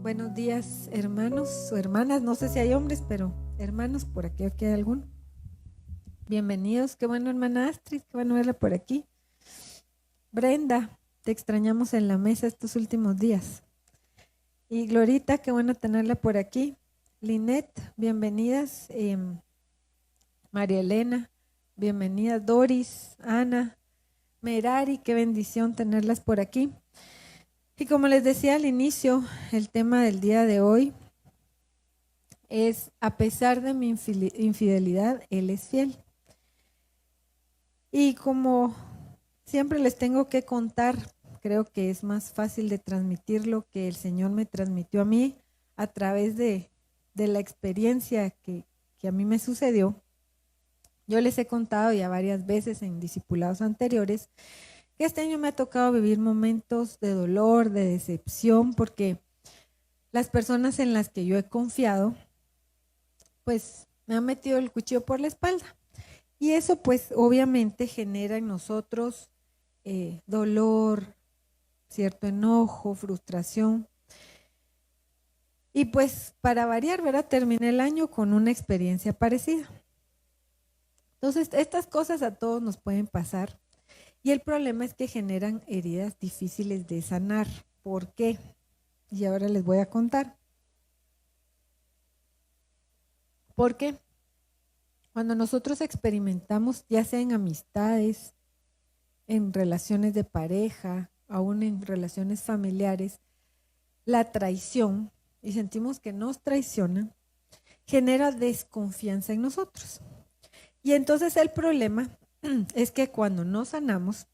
Buenos días, hermanos o hermanas. No sé si hay hombres, pero hermanos, por aquí o que hay alguno. Bienvenidos. Qué bueno, hermana Astrid. Qué bueno verla por aquí. Brenda, te extrañamos en la mesa estos últimos días. Y Glorita, qué bueno tenerla por aquí. Linet, bienvenidas. María Elena, bienvenida. Doris, Ana, Merari, qué bendición tenerlas por aquí. Y como les decía al inicio, el tema del día de hoy es: a pesar de mi infidelidad, Él es fiel. Y como siempre les tengo que contar, creo que es más fácil de transmitir lo que el Señor me transmitió a mí a través de la experiencia que a mí me sucedió. Yo les he contado ya varias veces en discipulados anteriores que este año me ha tocado vivir momentos de dolor, de decepción, porque las personas en las que yo he confiado, pues me han metido el cuchillo por la espalda. Y eso pues obviamente genera en nosotros dolor, cierto enojo, frustración. Y pues para variar, ¿verdad? Terminé el año con una experiencia parecida. Entonces, estas cosas a todos nos pueden pasar. Y el problema es que generan heridas difíciles de sanar. ¿Por qué? Y ahora les voy a contar. ¿Por qué? Cuando nosotros experimentamos, ya sea en amistades, en relaciones de pareja, aún en relaciones familiares, la traición, y sentimos que nos traicionan, genera desconfianza en nosotros. Y entonces el problema es que cuando nos sanamos,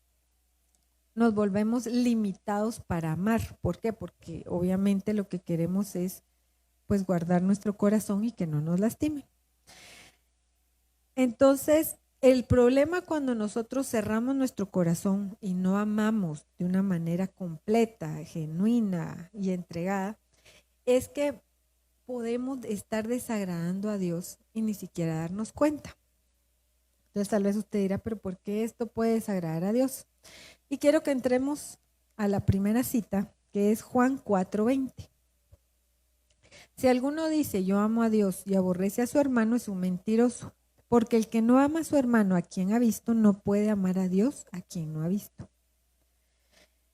nos volvemos limitados para amar. ¿Por qué? Porque obviamente lo que queremos es pues guardar nuestro corazón y que no nos lastime. Entonces, el problema cuando nosotros cerramos nuestro corazón y no amamos de una manera completa, genuina y entregada, es que podemos estar desagradando a Dios y ni siquiera darnos cuenta. Entonces tal vez usted dirá, pero ¿por qué esto puede desagradar a Dios? Y quiero que entremos a la primera cita, que es Juan 4:20. Si alguno dice yo amo a Dios y aborrece a su hermano, es un mentiroso, porque el que no ama a su hermano a quien ha visto no puede amar a Dios a quien no ha visto.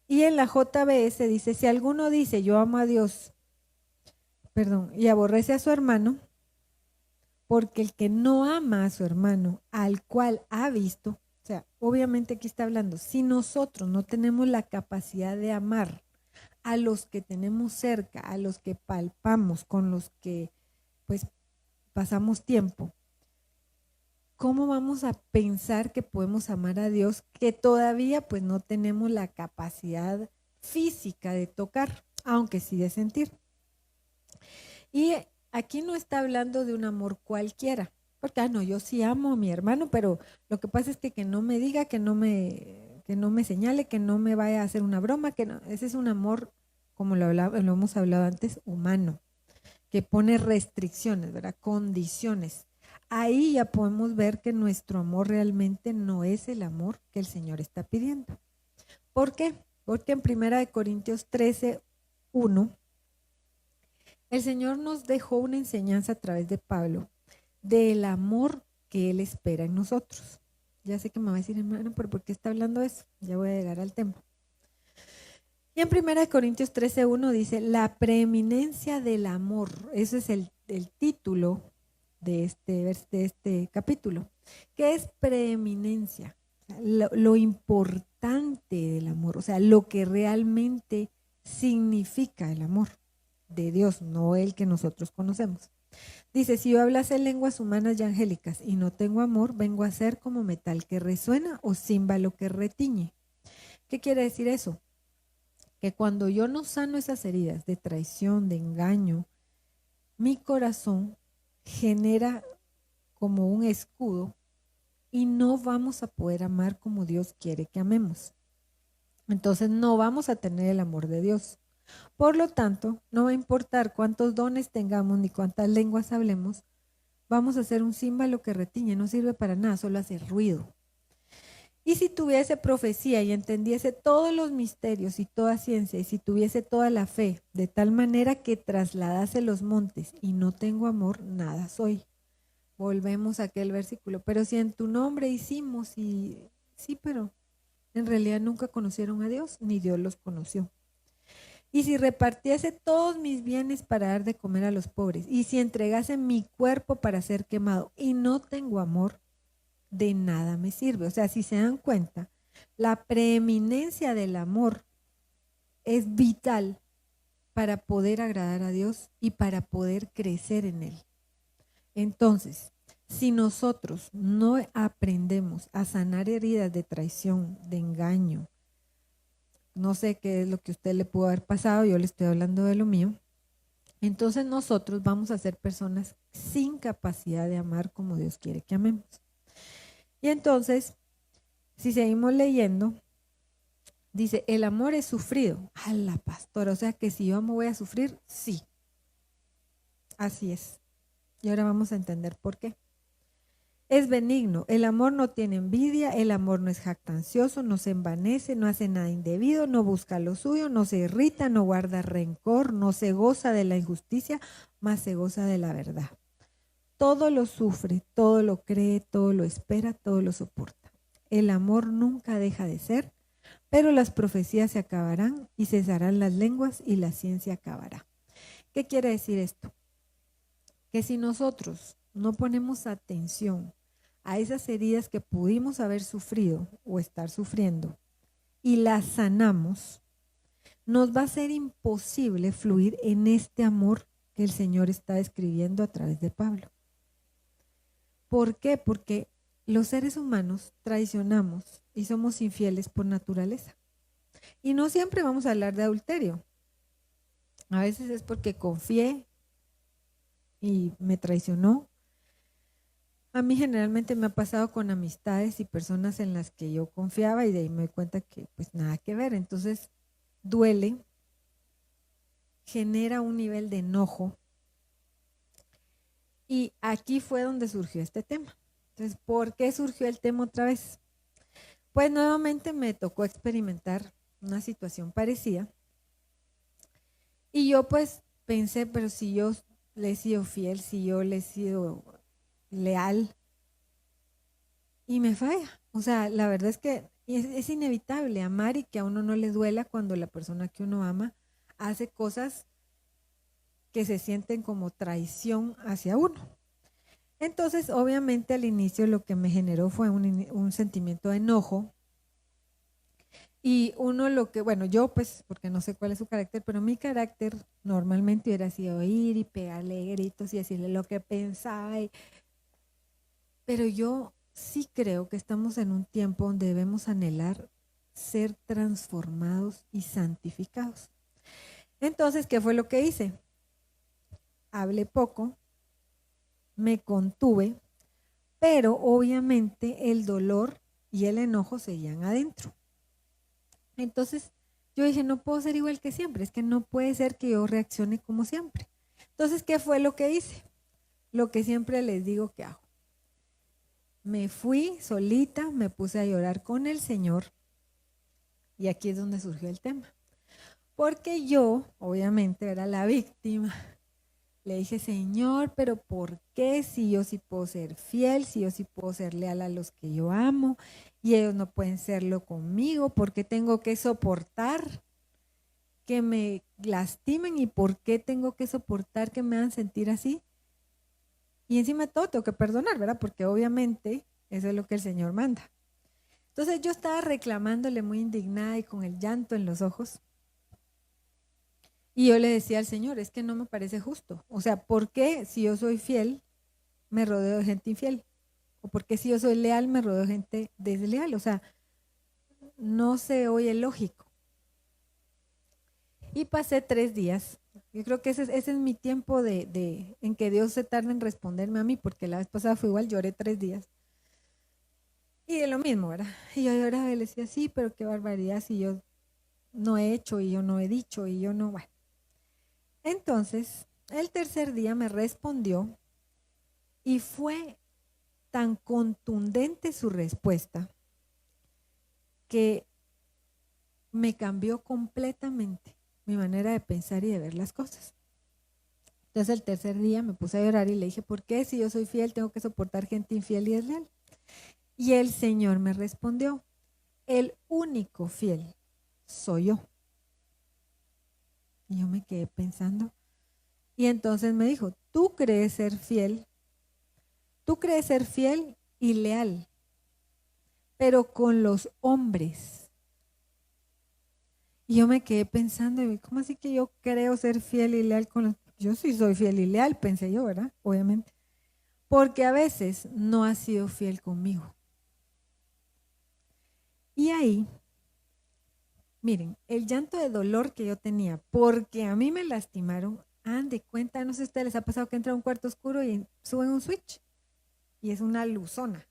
Y en la JBS dice, si alguno dice yo amo a Dios, y aborrece a su hermano, porque el que no ama a su hermano al cual ha visto, o sea, obviamente aquí está hablando, si nosotros no tenemos la capacidad de amar a los que tenemos cerca, a los que palpamos, con los que pues pasamos tiempo, ¿cómo vamos a pensar que podemos amar a Dios que todavía pues no tenemos la capacidad física de tocar, aunque sí de sentir? Y aquí no está hablando de un amor cualquiera, porque no, yo sí amo a mi hermano, pero lo que pasa es que no me diga, que no me señale, que no me vaya a hacer una broma, que no, ese es un amor, como lo hemos hablado antes, humano, que pone restricciones, ¿verdad? Condiciones. Ahí ya podemos ver que nuestro amor realmente no es el amor que el Señor está pidiendo. ¿Por qué? Porque en 1 Corintios 13:1 el Señor nos dejó una enseñanza a través de Pablo del amor que Él espera en nosotros. Ya sé que me va a decir, hermano, pero ¿por qué está hablando de eso? Ya voy a llegar al tema. Y en 1 Corintios 13:1 dice, la preeminencia del amor. Ese es el título de este capítulo. ¿Qué es preeminencia? Lo importante del amor, o sea, lo que realmente significa el amor de Dios, no el que nosotros conocemos. Dice, si yo hablase lenguas humanas y angélicas y no tengo amor, vengo a ser como metal que resuena o címbalo que retiñe. ¿Qué quiere decir eso? Que cuando yo no sano esas heridas de traición, de engaño, mi corazón genera como un escudo y no vamos a poder amar como Dios quiere que amemos. Entonces no vamos a tener el amor de Dios. Por lo tanto, no va a importar cuántos dones tengamos ni cuántas lenguas hablemos, vamos a hacer un címbalo que retiñe, no sirve para nada, solo hace ruido. Y si tuviese profecía y entendiese todos los misterios y toda ciencia, y si tuviese toda la fe, de tal manera que trasladase los montes y no tengo amor, nada soy. Volvemos a aquel versículo. Pero si en tu nombre hicimos, y sí, pero en realidad nunca conocieron a Dios, ni Dios los conoció. Y si repartiese todos mis bienes para dar de comer a los pobres, y si entregase mi cuerpo para ser quemado, y no tengo amor, de nada me sirve. O sea, si se dan cuenta, la preeminencia del amor es vital para poder agradar a Dios y para poder crecer en Él. Entonces, si nosotros no aprendemos a sanar heridas de traición, de engaño, no sé qué es lo que a usted le pudo haber pasado, yo le estoy hablando de lo mío, entonces nosotros vamos a ser personas sin capacidad de amar como Dios quiere que amemos. Y entonces, si seguimos leyendo, dice, el amor es sufrido. A la pastora, o sea que si yo amo voy a sufrir, sí. Así es. Y ahora vamos a entender por qué. Es benigno, el amor no tiene envidia, el amor no es jactancioso, no se envanece, no hace nada indebido, no busca lo suyo, no se irrita, no guarda rencor, no se goza de la injusticia, mas se goza de la verdad. Todo lo sufre, todo lo cree, todo lo espera, todo lo soporta. El amor nunca deja de ser, pero las profecías se acabarán y cesarán las lenguas y la ciencia acabará. ¿Qué quiere decir esto? Que si nosotros no ponemos atención a esas heridas que pudimos haber sufrido o estar sufriendo y las sanamos, nos va a ser imposible fluir en este amor que el Señor está describiendo a través de Pablo. ¿Por qué? Porque los seres humanos traicionamos y somos infieles por naturaleza. Y no siempre vamos a hablar de adulterio. A veces es porque confié y me traicionó. A mí generalmente me ha pasado con amistades y personas en las que yo confiaba y de ahí me doy cuenta que pues nada que ver. Entonces duele, genera un nivel de enojo. Y aquí fue donde surgió este tema. Entonces, ¿por qué surgió el tema otra vez? Pues nuevamente me tocó experimentar una situación parecida. Y yo pues pensé, pero si yo le he sido fiel, si yo le he sido leal, y me falla. O sea, la verdad es que es inevitable amar y que a uno no le duela cuando la persona que uno ama hace cosas que se sienten como traición hacia uno. Entonces, obviamente al inicio lo que me generó fue un sentimiento de enojo. Y uno lo que, bueno, yo pues, porque no sé cuál es su carácter, pero mi carácter normalmente hubiera sido ir y pegarle gritos y decirle lo que pensaba. Pero yo sí creo que estamos en un tiempo donde debemos anhelar ser transformados y santificados. Entonces, ¿qué fue lo que hice? Hablé poco, me contuve, pero obviamente el dolor y el enojo seguían adentro. Entonces yo dije, no puedo ser igual que siempre, es que no puede ser que yo reaccione como siempre. Entonces, ¿qué fue lo que hice? Lo que siempre les digo que hago. Me fui solita, me puse a llorar con el Señor y aquí es donde surgió el tema. Porque yo, obviamente, era la víctima. Le dije, Señor, pero ¿por qué si yo sí puedo ser fiel, si yo sí puedo ser leal a los que yo amo y ellos no pueden serlo conmigo? ¿Por qué tengo que soportar que me lastimen y por qué tengo que soportar que me hagan sentir así? Y encima de todo tengo que perdonar, ¿verdad? Porque obviamente eso es lo que el Señor manda. Entonces yo estaba reclamándole muy indignada y con el llanto en los ojos. Y yo le decía al Señor, es que no me parece justo. O sea, ¿por qué si yo soy fiel me rodeo de gente infiel? ¿O por qué si yo soy leal me rodeo de gente desleal? O sea, no se oye lógico. Y pasé 3 días. Yo creo que ese es mi tiempo en que Dios se tarda en responderme a mí, porque la vez pasada fue igual, lloré 3 días. Y de lo mismo, ¿verdad? Y yo lloraba y le decía, sí, pero qué barbaridad si yo no he hecho y yo no he dicho y yo no, bueno. Entonces, el tercer día me respondió y fue tan contundente su respuesta que me cambió completamente mi manera de pensar y de ver las cosas. Entonces el tercer día me puse a llorar y le dije, ¿por qué si yo soy fiel tengo que soportar gente infiel y desleal? Y el Señor me respondió, el único fiel soy yo. Y yo me quedé pensando. Y entonces me dijo, tú crees ser fiel y leal, pero con los hombres. Y yo me quedé pensando, ¿cómo así que yo creo ser fiel y leal con los hombres? Yo sí soy fiel y leal, pensé yo, ¿verdad? Obviamente. Porque a veces no ha sido fiel conmigo. Y ahí, miren, el llanto de dolor que yo tenía, porque a mí me lastimaron, de cuenta, no sé si a ustedes les ha pasado que entra a un cuarto oscuro y suben un switch y es una luzona.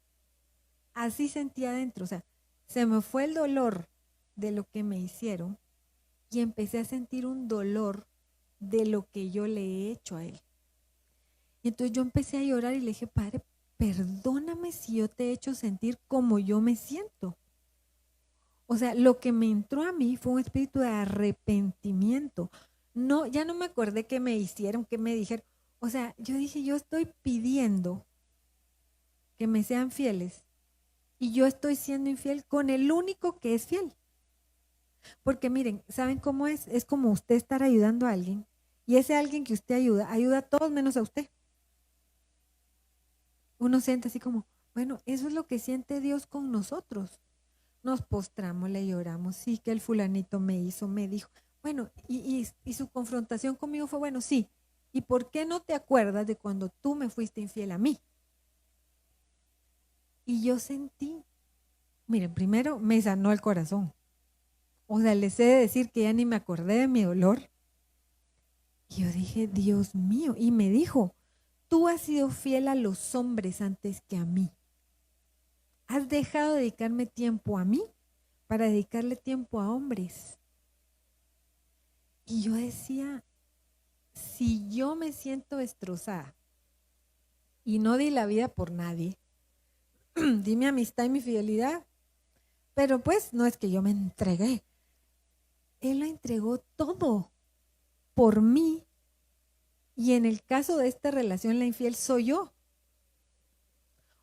Así sentí adentro, o sea, se me fue el dolor de lo que me hicieron y empecé a sentir un dolor de lo que yo le he hecho a él. Y entonces yo empecé a llorar y le dije, Padre, perdóname si yo te he hecho sentir como yo me siento. O sea, lo que me entró a mí fue un espíritu de arrepentimiento. No, ya no me acordé qué me hicieron, qué me dijeron. O sea, yo dije, yo estoy pidiendo que me sean fieles y yo estoy siendo infiel con el único que es fiel. Porque miren, ¿saben cómo es? Es como usted estar ayudando a alguien y ese alguien que usted ayuda a todos menos a usted. Uno siente así como, bueno, eso es lo que siente Dios con nosotros. Nos postramos, le lloramos, sí, que el fulanito me hizo, me dijo. Bueno, y su confrontación conmigo fue, bueno, sí, ¿y por qué no te acuerdas de cuando tú me fuiste infiel a mí? Y yo sentí, miren, primero me sanó el corazón. O sea, les he de decir que ya ni me acordé de mi dolor. Y yo dije, Dios mío, y me dijo, tú has sido fiel a los hombres antes que a mí. Has dejado de dedicarme tiempo a mí para dedicarle tiempo a hombres. Y yo decía, si yo me siento destrozada y no di la vida por nadie, di mi amistad y mi fidelidad, pero pues no es que yo me entregué. Él lo entregó todo por mí. Y en el caso de esta relación, la infiel soy yo.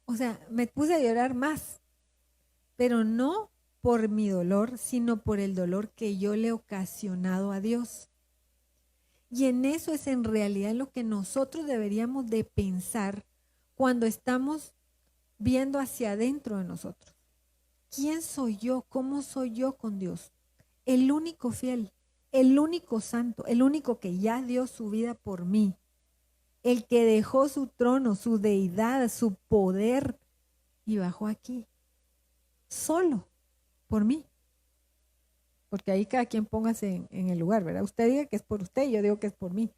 O sea, me puse a llorar más, pero no por mi dolor, sino por el dolor que yo le he ocasionado a Dios. Y en eso es en realidad lo que nosotros deberíamos de pensar cuando estamos viendo hacia adentro de nosotros. ¿Quién soy yo? ¿Cómo soy yo con Dios? El único fiel, el único santo, el único que ya dio su vida por mí, el que dejó su trono, su deidad, su poder y bajó aquí, solo por mí. Porque ahí cada quien póngase en el lugar, ¿verdad? Usted diga que es por usted y yo digo que es por mí.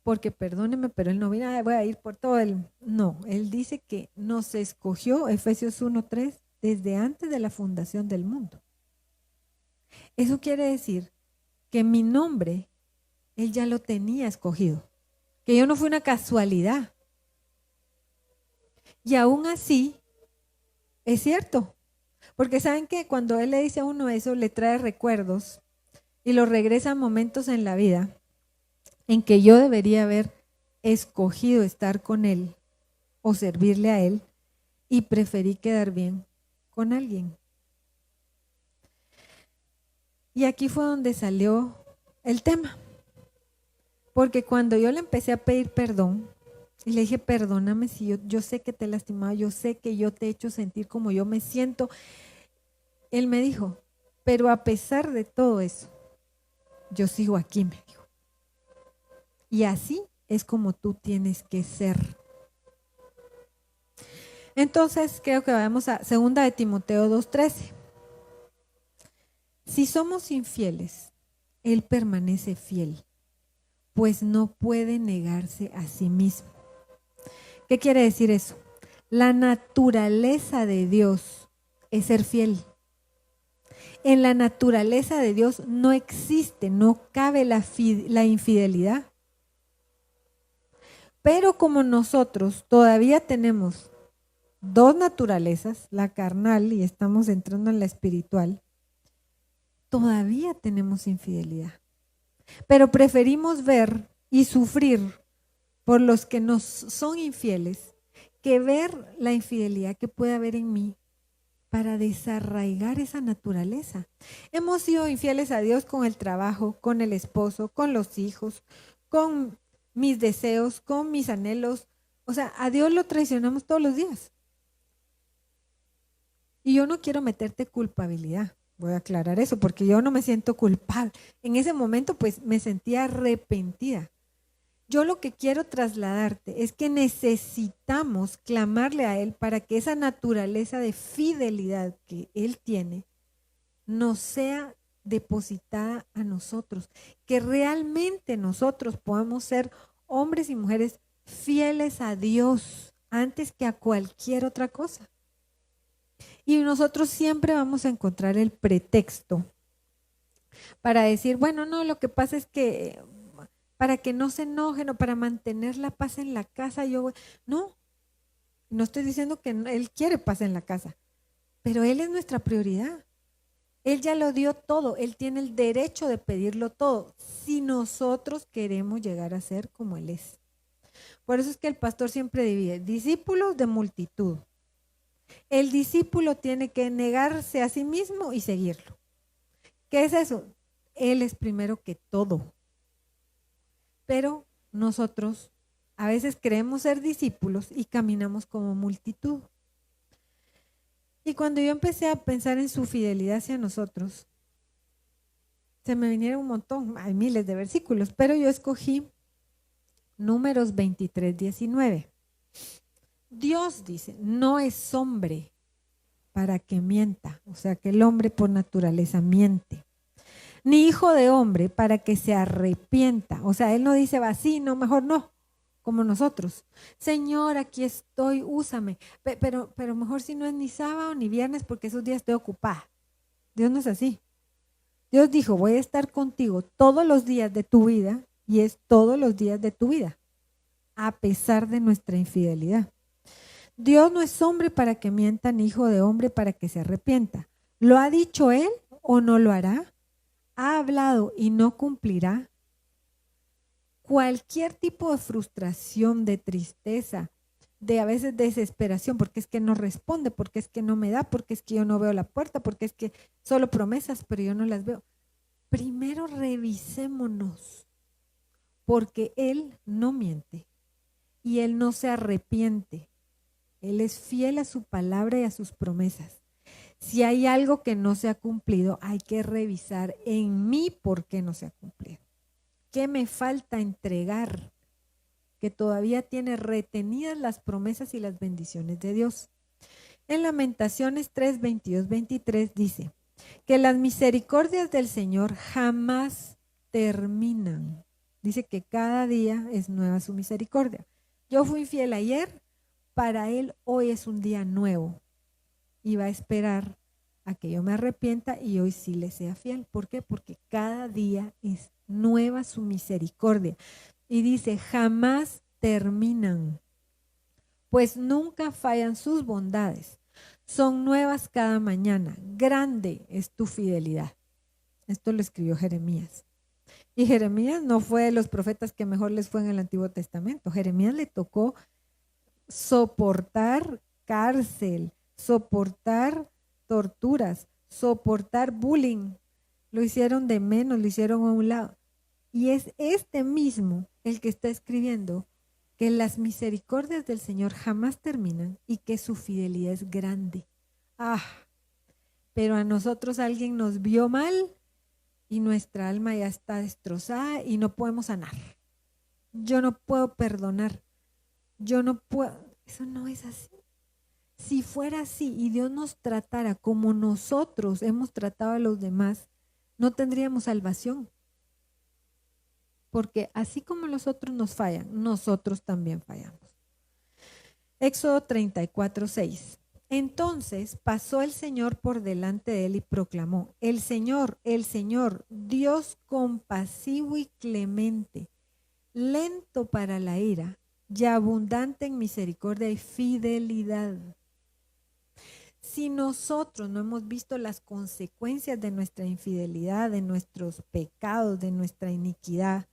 Porque perdóneme, pero él no viene, voy a ir por todo el... No, él dice que nos escogió, Efesios 1:3, desde antes de la fundación del mundo. Eso quiere decir que mi nombre, él ya lo tenía escogido. Que yo no fui una casualidad. Y aún así, es cierto. Porque saben que cuando él le dice a uno eso, le trae recuerdos y lo regresa a momentos en la vida en que yo debería haber escogido estar con él o servirle a él y preferí quedar bien con alguien. Y aquí fue donde salió el tema. Porque cuando yo le empecé a pedir perdón y le dije, perdóname si yo sé que te he lastimado, yo sé que yo te he hecho sentir como yo me siento. Él me dijo, pero a pesar de todo eso, yo sigo aquí, me dijo. Y así es como tú tienes que ser. Entonces, creo que vamos a 2 de Timoteo 2:13. Si somos infieles, Él permanece fiel, pues no puede negarse a sí mismo. ¿Qué quiere decir eso? La naturaleza de Dios es ser fiel. En la naturaleza de Dios no existe, no cabe la infidelidad. Pero como nosotros todavía tenemos dos naturalezas, la carnal y estamos entrando en la espiritual, todavía tenemos infidelidad. Pero preferimos ver y sufrir por los que nos son infieles que ver la infidelidad que puede haber en mí para desarraigar esa naturaleza. Hemos sido infieles a Dios con el trabajo, con el esposo, con los hijos, con mis deseos, con mis anhelos. O sea, a Dios lo traicionamos todos los días. Y yo no quiero meterte culpabilidad. Voy a aclarar eso porque yo no me siento culpable. En ese momento pues me sentía arrepentida. Yo lo que quiero trasladarte es que necesitamos clamarle a Él para que esa naturaleza de fidelidad que Él tiene nos sea depositada a nosotros, que realmente nosotros podamos ser hombres y mujeres fieles a Dios antes que a cualquier otra cosa. Y nosotros siempre vamos a encontrar el pretexto para decir, bueno, no, lo que pasa es que para que no se enojen o para mantener la paz en la casa, no estoy diciendo que Él quiere paz en la casa, pero Él es nuestra prioridad. Él ya lo dio todo, Él tiene el derecho de pedirlo todo, si nosotros queremos llegar a ser como Él es. Por eso es que el pastor siempre divide discípulos de multitud. El discípulo tiene que negarse a sí mismo y seguirlo. ¿Qué es eso? Él es primero que todo. Pero nosotros a veces creemos ser discípulos y caminamos como multitud. Y cuando yo empecé a pensar en su fidelidad hacia nosotros, se me vinieron un montón, hay miles de versículos, pero yo escogí Números 23, 19. Dios dice, no es hombre para que mienta, o sea que el hombre por naturaleza miente, ni hijo de hombre para que se arrepienta, o sea, Él no dice, va, sí, no, mejor no, como nosotros. Señor, aquí estoy, úsame, pero mejor si no es ni sábado ni viernes porque esos días estoy ocupada. Dios no es así. Dios dijo, voy a estar contigo todos los días de tu vida y es todos los días de tu vida, a pesar de nuestra infidelidad. Dios no es hombre para que mienta, ni hijo de hombre para que se arrepienta. ¿Lo ha dicho Él o no lo hará? ¿Ha hablado y no cumplirá? Cualquier tipo de frustración, de tristeza, de a veces desesperación, porque es que no responde, porque es que no me da, porque es que yo no veo la puerta, porque es que solo promesas, pero yo no las veo. Primero revisémonos, porque Él no miente y Él no se arrepiente. Él es fiel a su palabra y a sus promesas. Si hay algo que no se ha cumplido, hay que revisar en mí por qué no se ha cumplido. ¿Qué me falta entregar? Que todavía tiene retenidas las promesas y las bendiciones de Dios. En Lamentaciones 3, 22, 23 dice que las misericordias del Señor jamás terminan. Dice que cada día es nueva su misericordia. Yo fui infiel ayer, para Él hoy es un día nuevo y va a esperar a que yo me arrepienta y hoy sí le sea fiel. ¿Por qué? Porque cada día es nueva su misericordia. Y dice, jamás terminan, pues nunca fallan sus bondades. Son nuevas cada mañana. Grande es tu fidelidad. Esto lo escribió Jeremías. Y Jeremías no fue de los profetas que mejor les fue en el Antiguo Testamento. Jeremías le tocó soportar cárcel, soportar torturas, soportar bullying. Lo hicieron de menos, lo hicieron a un lado. Y es este mismo el que está escribiendo que las misericordias del Señor jamás terminan y que su fidelidad es grande. Pero a nosotros alguien nos vio mal y nuestra alma ya está destrozada y no podemos sanar. Yo no puedo perdonar. Yo no puedo. Eso no es así. Si fuera así y Dios nos tratara como nosotros hemos tratado a los demás, no tendríamos salvación. Porque así como los otros nos fallan, nosotros también fallamos. Éxodo 34, 6. Entonces pasó el Señor por delante de él y proclamó, el Señor, Dios compasivo y clemente, lento para la ira y abundante en misericordia y fidelidad. Si nosotros no hemos visto las consecuencias de nuestra infidelidad, de nuestros pecados, de nuestra iniquidad,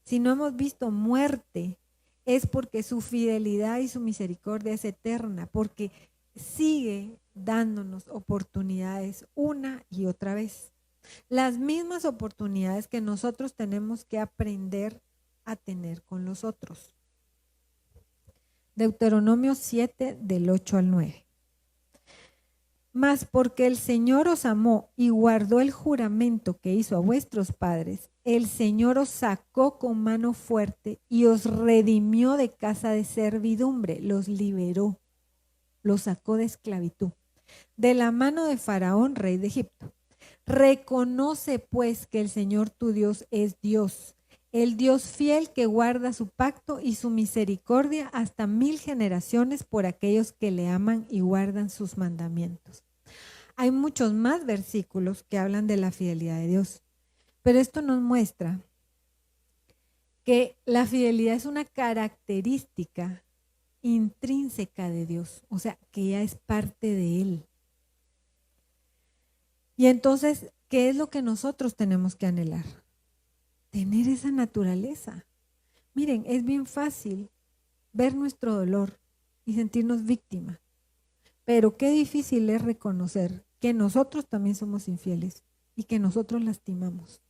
si no hemos visto muerte, es porque su fidelidad y su misericordia es eterna, porque sigue dándonos oportunidades una y otra vez. Las mismas oportunidades que nosotros tenemos que aprender a tener con los otros. Deuteronomio 7, del 8 al 9. Mas porque el Señor os amó y guardó el juramento que hizo a vuestros padres, el Señor os sacó con mano fuerte y os redimió de casa de servidumbre, los liberó, los sacó de esclavitud, de la mano de Faraón, rey de Egipto. Reconoce pues que el Señor tu Dios es Dios, el Dios fiel que guarda su pacto y su misericordia hasta 1000 generaciones por aquellos que le aman y guardan sus mandamientos. Hay muchos más versículos que hablan de la fidelidad de Dios, pero esto nos muestra que la fidelidad es una característica intrínseca de Dios, o sea, que ya es parte de Él. Y entonces, ¿qué es lo que nosotros tenemos que anhelar? Tener esa naturaleza. Miren, es bien fácil ver nuestro dolor y sentirnos víctimas, pero qué difícil es reconocer que nosotros también somos infieles y que nosotros lastimamos,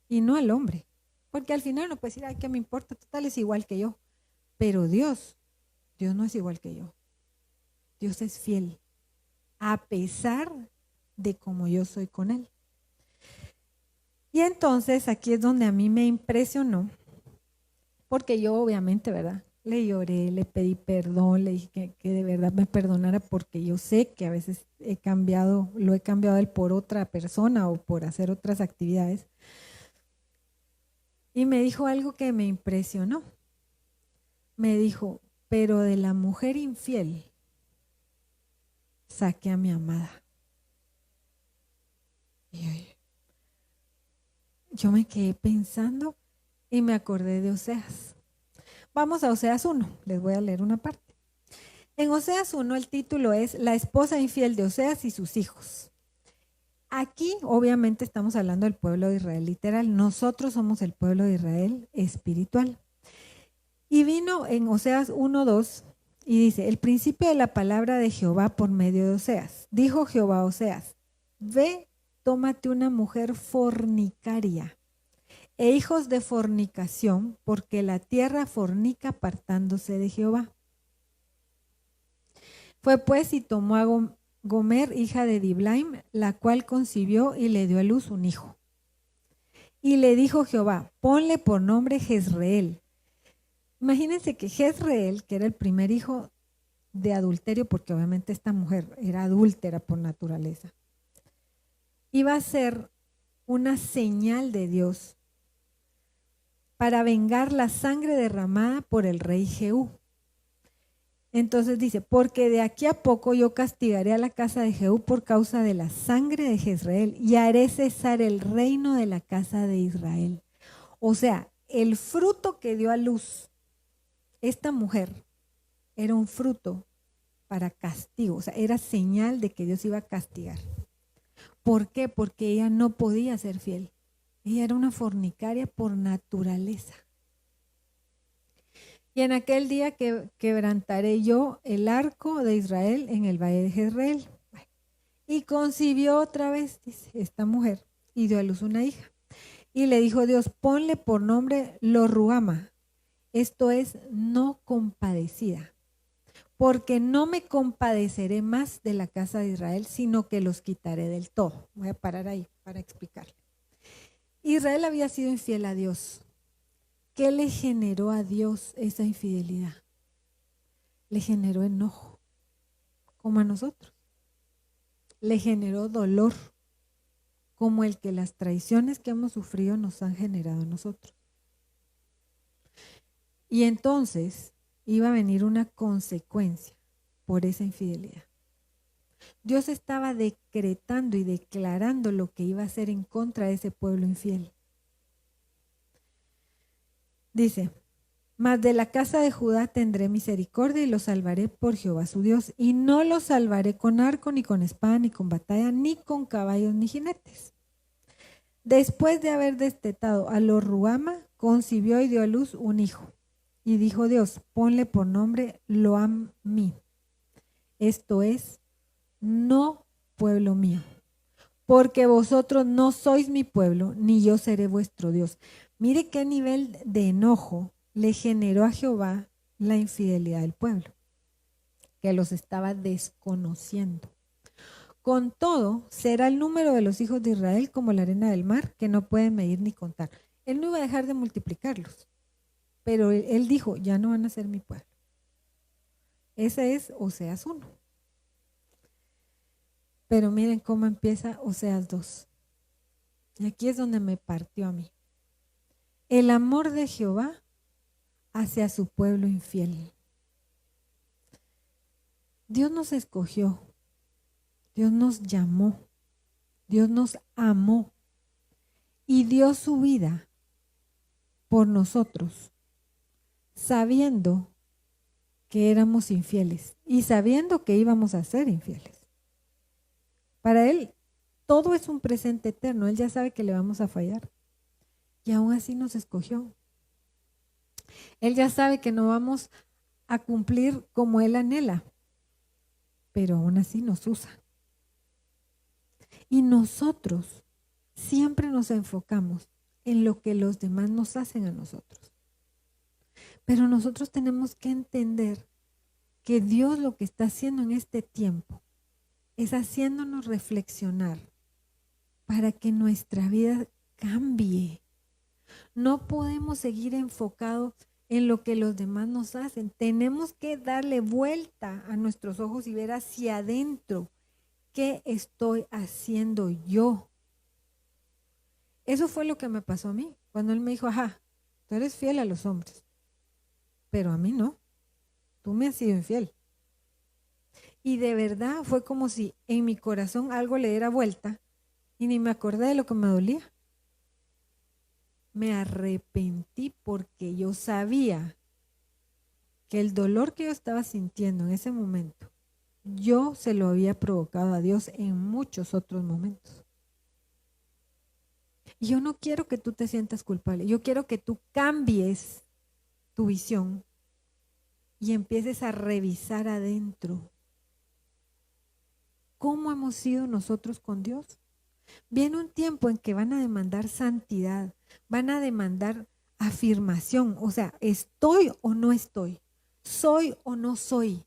y no el hombre, porque al final uno puede decir, ay, ¿qué me importa? Total, es igual que yo, pero Dios no es igual que yo. Dios es fiel, a pesar de cómo yo soy con Él. Y entonces aquí es donde a mí me impresionó, porque yo obviamente, ¿verdad? Le lloré, le pedí perdón, le dije que de verdad me perdonara porque yo sé que a veces lo he cambiado él por otra persona o por hacer otras actividades. Y me dijo algo que me impresionó. Me dijo, pero de la mujer infiel saqué a mi amada. Y yo me quedé pensando y me acordé de Oseas. Vamos a Oseas 1, les voy a leer una parte. En Oseas 1 el título es La esposa infiel de Oseas y sus hijos. Aquí obviamente estamos hablando del pueblo de Israel literal. Nosotros somos el pueblo de Israel espiritual. Y vino en Oseas 1:2 y dice, el principio de la palabra de Jehová por medio de Oseas. Dijo Jehová a Oseas, ve, tómate una mujer fornicaria e hijos de fornicación, porque la tierra fornica apartándose de Jehová. Fue pues y tomó a Gomer, hija de Diblaim, la cual concibió y le dio a luz un hijo. Y le dijo Jehová, ponle por nombre Jezreel. Imagínense que Jezreel, que era el primer hijo de adulterio, porque obviamente esta mujer era adúltera por naturaleza, iba a ser una señal de Dios para vengar la sangre derramada por el rey Jehú. Entonces dice, porque de aquí a poco yo castigaré a la casa de Jehú por causa de la sangre de Jezreel y haré cesar el reino de la casa de Israel. O sea, el fruto que dio a luz esta mujer era un fruto para castigo, o sea, era señal de que Dios iba a castigar. ¿Por qué? Porque ella no podía ser fiel. Ella era una fornicaria por naturaleza. Y en aquel día que quebrantaré yo el arco de Israel en el valle de Jezreel. Y concibió otra vez, dice, esta mujer, y dio a luz una hija. Y le dijo Dios, ponle por nombre Lo-ruhama, esto es, no compadecida, porque no me compadeceré más de la casa de Israel, sino que los quitaré del todo. Voy a parar ahí para explicarle. Israel había sido infiel a Dios. ¿Qué le generó a Dios esa infidelidad? Le generó enojo, como a nosotros. Le generó dolor, como el que las traiciones que hemos sufrido nos han generado a nosotros. Y entonces iba a venir una consecuencia por esa infidelidad. Dios estaba decretando y declarando lo que iba a hacer en contra de ese pueblo infiel. Dice, Mas de la casa de Judá tendré misericordia y los salvaré por Jehová su Dios. Y no los salvaré con arco, ni con espada, ni con batalla, ni con caballos, ni jinetes. Después de haber destetado a Lo-ruhama, concibió y dio a luz un hijo. Y dijo Dios, ponle por nombre Lo-ammi. Esto es, no pueblo mío. Porque vosotros no sois mi pueblo, ni yo seré vuestro Dios. Mire qué nivel de enojo le generó a Jehová la infidelidad del pueblo, que los estaba desconociendo. Con todo, será el número de los hijos de Israel como la arena del mar, que no pueden medir ni contar. Él no iba a dejar de multiplicarlos, pero él dijo, ya no van a ser mi pueblo. Ese es Oseas 1. Pero miren cómo empieza Oseas 2. Y aquí es donde me partió a mí. El amor de Jehová hacia su pueblo infiel. Dios nos escogió, Dios nos llamó, Dios nos amó y dio su vida por nosotros, sabiendo que éramos infieles y sabiendo que íbamos a ser infieles. Para Él todo es un presente eterno, Él ya sabe que le vamos a fallar y aún así nos escogió. Él ya sabe que no vamos a cumplir como Él anhela, pero aún así nos usa. Y nosotros siempre nos enfocamos en lo que los demás nos hacen a nosotros. Pero nosotros tenemos que entender que Dios lo que está haciendo en este tiempo es haciéndonos reflexionar para que nuestra vida cambie. No podemos seguir enfocados en lo que los demás nos hacen. Tenemos que darle vuelta a nuestros ojos y ver hacia adentro. ¿Qué estoy haciendo yo? Eso fue lo que me pasó a mí. Cuando él me dijo, ajá, tú eres fiel a los hombres, pero a mí no. Tú me has sido infiel. Y de verdad fue como si en mi corazón algo le diera vuelta y ni me acordé de lo que me dolía. Me arrepentí porque yo sabía que el dolor que yo estaba sintiendo en ese momento, yo se lo había provocado a Dios en muchos otros momentos. Y yo no quiero que tú te sientas culpable. Yo quiero que tú cambies tu visión y empieces a revisar adentro cómo hemos sido nosotros con Dios. Viene un tiempo en que van a demandar santidad, van a demandar afirmación, o sea, ¿estoy o no estoy? ¿Soy o no soy?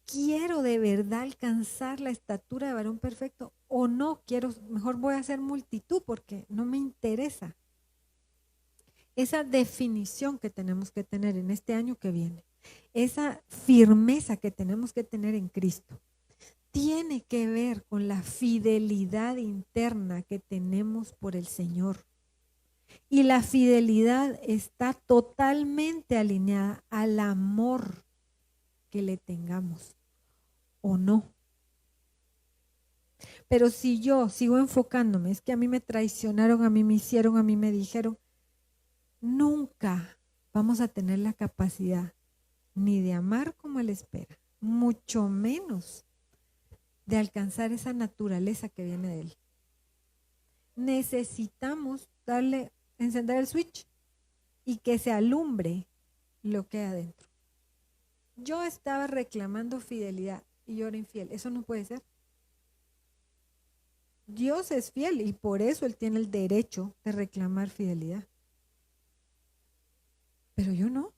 ¿Quiero de verdad alcanzar la estatura de varón perfecto o no? Quiero, mejor voy a hacer multitud porque no me interesa. Esa definición que tenemos que tener en este año que viene, esa firmeza que tenemos que tener en Cristo, tiene que ver con la fidelidad interna que tenemos por el Señor. Y la fidelidad está totalmente alineada al amor que le tengamos o no. Pero si yo sigo enfocándome, es que a mí me traicionaron, a mí me hicieron, a mí me dijeron, nunca vamos a tener la capacidad ni de amar como Él espera, mucho menos de alcanzar esa naturaleza que viene de Él. Necesitamos encender el switch y que se alumbre lo que hay adentro. Yo estaba reclamando fidelidad y yo era infiel. Eso no puede ser. Dios es fiel y por eso Él tiene el derecho de reclamar fidelidad. Pero yo no.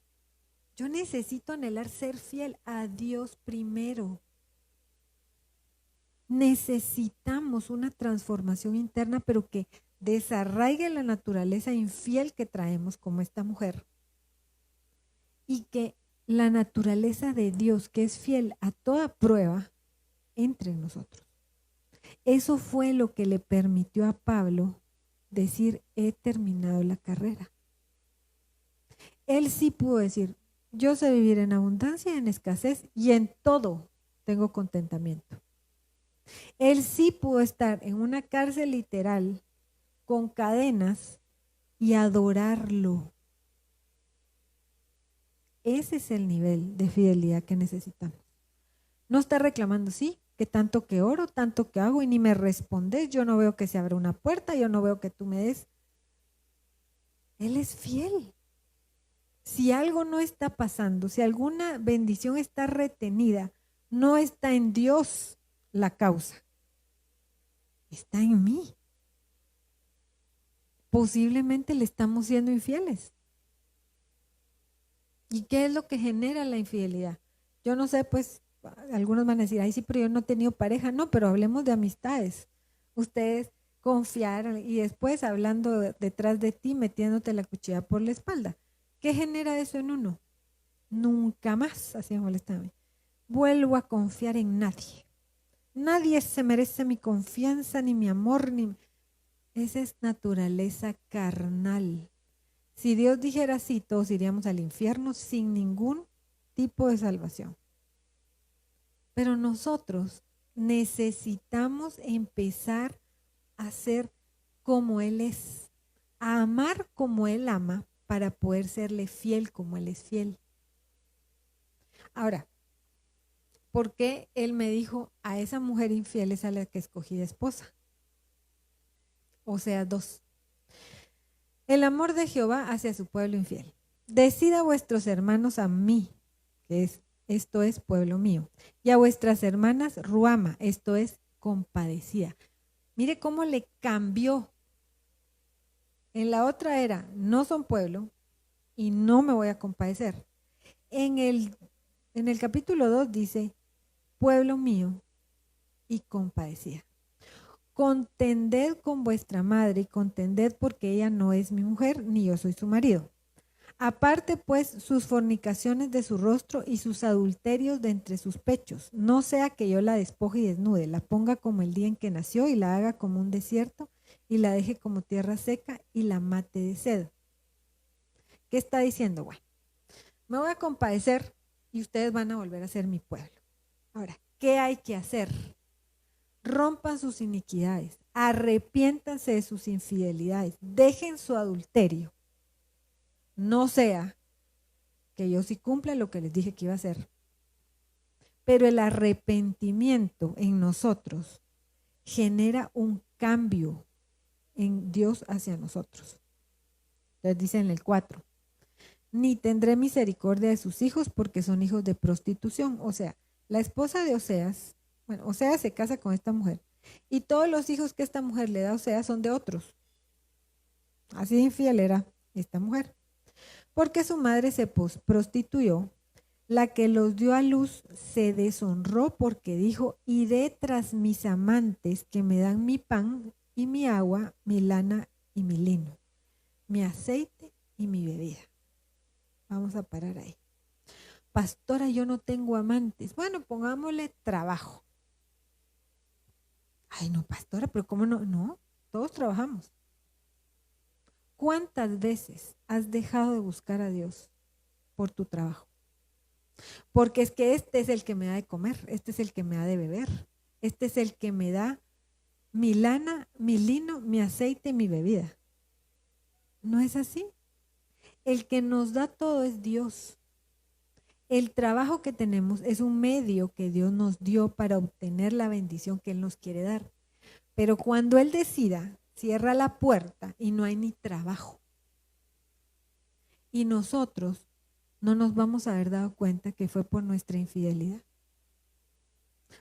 Yo necesito anhelar ser fiel a Dios primero. Necesitamos una transformación interna, pero que desarraigue la naturaleza infiel que traemos como esta mujer y que la naturaleza de Dios, que es fiel a toda prueba, entre en nosotros. Eso fue lo que le permitió a Pablo decir, he terminado la carrera. Él sí pudo decir, yo sé vivir en abundancia, en escasez y en todo tengo contentamiento. Él sí pudo estar en una cárcel literal con cadenas y adorarlo. ese es el nivel de fidelidad que necesitamos. No está reclamando, sí, que tanto que oro, tanto que hago y ni me respondes, yo no veo que se abra una puerta, yo no veo que tú me des. Él es fiel. Si algo no está pasando, si alguna bendición está retenida, no está en Dios la causa, está en mí. Posiblemente le estamos siendo infieles. ¿Y qué es lo que genera la infidelidad? Yo no sé, pues algunos van a decir, ay sí, pero yo no he tenido pareja. No, pero hablemos de amistades. Ustedes confiar y después hablando detrás de ti, metiéndote la cuchilla por la espalda. ¿Qué genera eso en uno? Nunca más, así me molesta a mí, vuelvo a confiar en nadie. Nadie se merece mi confianza, ni mi amor, ni... Esa es naturaleza carnal. Si Dios dijera así, todos iríamos al infierno sin ningún tipo de salvación. Pero nosotros necesitamos empezar a ser como Él es, a amar como Él ama para poder serle fiel como Él es fiel. Ahora, ¿por qué Él me dijo a esa mujer infiel es a la que escogí de esposa? O sea, 2. El amor de Jehová hacia su pueblo infiel. Decid a vuestros hermanos a mí, que esto es pueblo mío, y a vuestras hermanas ruama, esto es compadecida. Mire cómo le cambió. En la otra era, no son pueblo y no me voy a compadecer. En el capítulo 2 dice, pueblo mío y compadecida. Contended con vuestra madre y contended porque ella no es mi mujer, ni yo soy su marido. Aparte pues sus fornicaciones de su rostro y sus adulterios de entre sus pechos, no sea que yo la despoje y desnude, la ponga como el día en que nació y la haga como un desierto y la deje como tierra seca y la mate de sed. ¿Qué está diciendo? Bueno, me voy a compadecer y ustedes van a volver a ser mi pueblo. Ahora, ¿qué hay que hacer? Rompan sus iniquidades, arrepiéntanse de sus infidelidades, dejen su adulterio. No sea que yo sí cumpla lo que les dije que iba a hacer. Pero el arrepentimiento en nosotros genera un cambio en Dios hacia nosotros. Entonces dice en el 4, ni tendré misericordia de sus hijos porque son hijos de prostitución. O sea, la esposa de Oseas, bueno, Oseas se casa con esta mujer y todos los hijos que esta mujer le da a Oseas son de otros. Así de infiel era esta mujer. Porque su madre se prostituyó, la que los dio a luz se deshonró porque dijo, iré tras mis amantes que me dan mi pan y mi agua, mi lana y mi lino, mi aceite y mi bebida. Vamos a parar ahí. Pastora, yo no tengo amantes. Bueno, pongámosle trabajo. Ay, no, pastora, pero ¿cómo no? No, todos trabajamos. ¿Cuántas veces has dejado de buscar a Dios por tu trabajo? Porque es que este es el que me da de comer, este es el que me da de beber, este es el que me da mi lana, mi lino, mi aceite y mi bebida. ¿No es así? El que nos da todo es Dios. El trabajo que tenemos es un medio que Dios nos dio para obtener la bendición que Él nos quiere dar. Pero cuando Él decida, cierra la puerta y no hay ni trabajo. Y nosotros no nos vamos a haber dado cuenta que fue por nuestra infidelidad.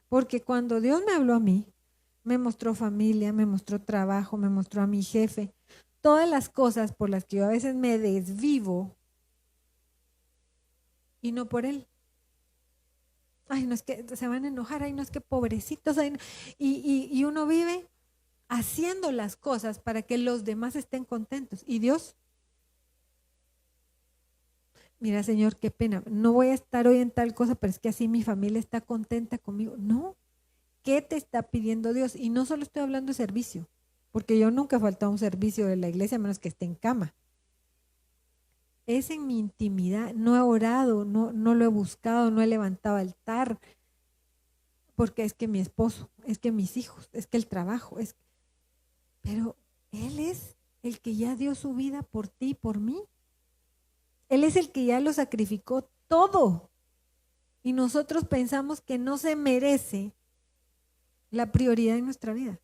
Porque cuando Dios me habló a mí, me mostró familia, me mostró trabajo, me mostró a mi jefe, todas las cosas por las que yo a veces me desvivo y no por Él. Ay, no es que se van a enojar, ay, no es que pobrecitos, ay, no. Y uno vive haciendo las cosas para que los demás estén contentos. Y Dios, mira, Señor, qué pena, no voy a estar hoy en tal cosa, pero es que así mi familia está contenta conmigo. No, ¿qué te está pidiendo Dios? Y no solo estoy hablando de servicio, porque yo nunca he faltado a un servicio de la iglesia a menos que esté en cama. Es en mi intimidad, no he orado, no lo he buscado, no he levantado altar, porque es que mi esposo, es que mis hijos, es que el trabajo, pero Él es el que ya dio su vida por ti y por mí. Él es el que ya lo sacrificó todo. Y nosotros pensamos que no se merece la prioridad en nuestra vida.